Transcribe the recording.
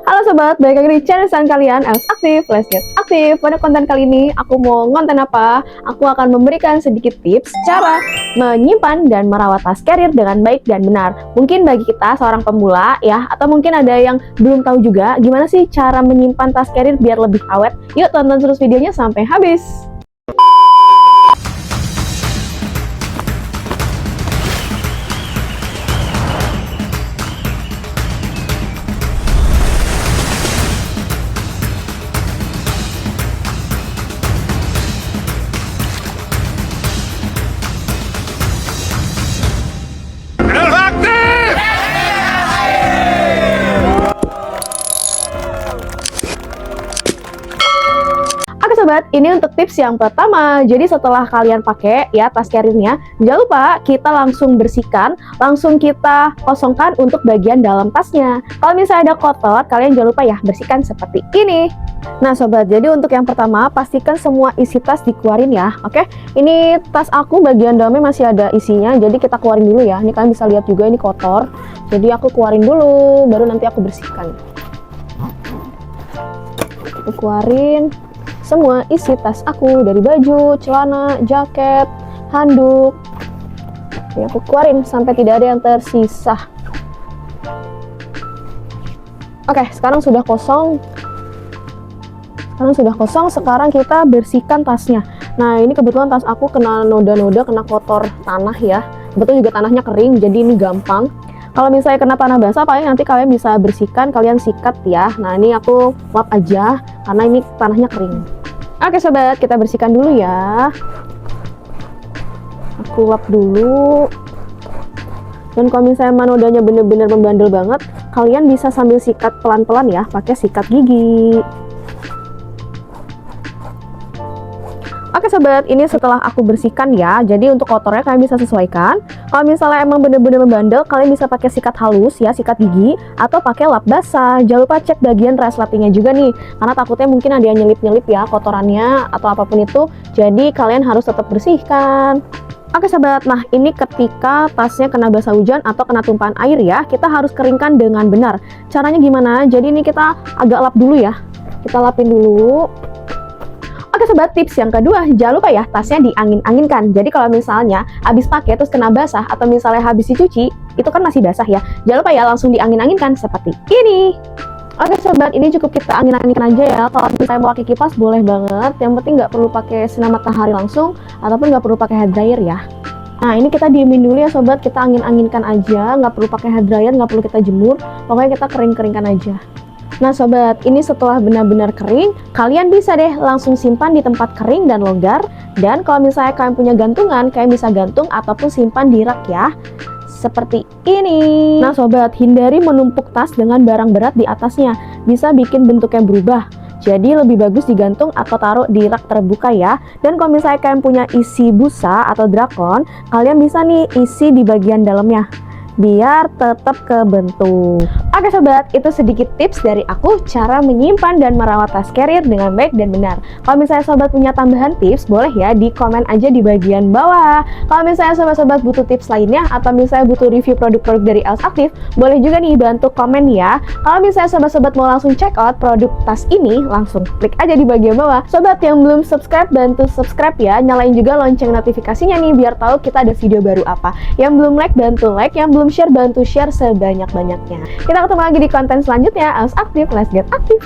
Halo sobat, balik lagi di channel kalian, Els Aktif, Let's Get Aktif. Pada konten kali ini, aku mau ngonten apa? Aku akan memberikan sedikit tips cara menyimpan dan merawat tas carrier dengan baik dan benar. Mungkin bagi kita seorang pemula ya, atau mungkin ada yang belum tahu juga gimana sih cara menyimpan tas carrier biar lebih awet. Yuk tonton terus videonya sampai habis. Sobat, ini untuk tips yang pertama. Jadi setelah kalian pakai ya tas carrier-nya, jangan lupa kita langsung bersihkan, langsung kita kosongkan untuk bagian dalam tasnya. Kalau misalnya ada kotor, kalian jangan lupa ya bersihkan seperti ini. Nah sobat, jadi untuk yang pertama pastikan semua isi tas dikeluarin ya. Oke, ini tas aku bagian dalamnya masih ada isinya, jadi kita keluarin dulu ya. Ini kalian bisa lihat juga ini kotor. Jadi aku keluarin dulu, baru nanti aku bersihkan. Aku keluarin semua isi tas aku, dari baju, celana, jaket, handuk. Ini aku keluarin sampai tidak ada yang tersisa. Oke, sekarang sudah kosong. Sekarang kita bersihkan tasnya. Nah, ini kebetulan tas aku kena noda-noda, kena kotor tanah ya. Kebetulan juga tanahnya kering, jadi ini gampang. Kalau misalnya kena tanah basah, paling nanti kalian bisa bersihkan, kalian sikat ya. Nah, ini aku lap aja, karena ini tanahnya kering. Oke sobat, kita bersihkan dulu ya. Aku lap dulu. Dan kalau misalnya nodanya bener-bener membandel banget, kalian bisa sambil sikat pelan-pelan ya, pakai sikat gigi. Oke sobat, ini setelah aku bersihkan ya. Jadi untuk kotornya kalian bisa sesuaikan. Kalau misalnya emang bener-bener membandel, kalian bisa pakai sikat halus ya, sikat gigi, atau pakai lap basah. Jangan lupa cek bagian resletingnya juga nih, karena takutnya mungkin ada yang nyelip-nyelip ya kotorannya atau apapun itu. Jadi kalian harus tetap bersihkan. Oke sobat, nah ini ketika tasnya kena basah hujan atau kena tumpahan air ya, kita harus keringkan dengan benar. Caranya gimana? Jadi ini kita agak lap dulu ya. Kita lapin dulu. Oke sobat, tips yang kedua, jangan lupa ya tasnya diangin-anginkan. Jadi kalau misalnya habis pakai terus kena basah atau misalnya habis dicuci, itu kan masih basah ya. Jangan lupa ya langsung diangin-anginkan seperti ini. Oke sobat, ini cukup kita angin-anginkan aja ya. Kalau misalnya mau pakai kipas boleh banget. Yang penting nggak perlu pakai sinar matahari langsung ataupun nggak perlu pakai hair dryer ya. Nah ini kita diemin dulu ya sobat, kita angin-anginkan aja, nggak perlu pakai hair dryer, nggak perlu kita jemur. Pokoknya kita kering-keringkan aja. Nah sobat, ini setelah benar-benar kering, kalian bisa deh langsung simpan di tempat kering dan longgar. Dan kalau misalnya kalian punya gantungan, kalian bisa gantung ataupun simpan di rak ya, seperti ini. Nah sobat, hindari menumpuk tas dengan barang berat di atasnya, bisa bikin bentuknya berubah. Jadi lebih bagus digantung atau taruh di rak terbuka ya. Dan kalau misalnya kalian punya isi busa atau drakon, kalian bisa nih isi di bagian dalamnya, biar tetap kebentuk. Oke sobat, itu sedikit tips dari aku cara menyimpan dan merawat tas carrier dengan baik dan benar. Kalau misalnya sobat punya tambahan tips, boleh ya di komen aja di bagian bawah. Kalau misalnya sobat-sobat butuh tips lainnya atau misalnya butuh review produk-produk dari Els Aktif, boleh juga nih bantu komen ya. Kalau misalnya sobat-sobat mau langsung check out produk tas ini, langsung klik aja di bagian bawah. Sobat yang belum subscribe, bantu subscribe ya. Nyalain juga lonceng notifikasinya nih biar tahu kita ada video baru apa. Yang belum like, bantu like. Yang belum share, bantu share sebanyak-banyaknya. Kita ketemu lagi di konten selanjutnya. Els Aktif, Let's Get Aktif.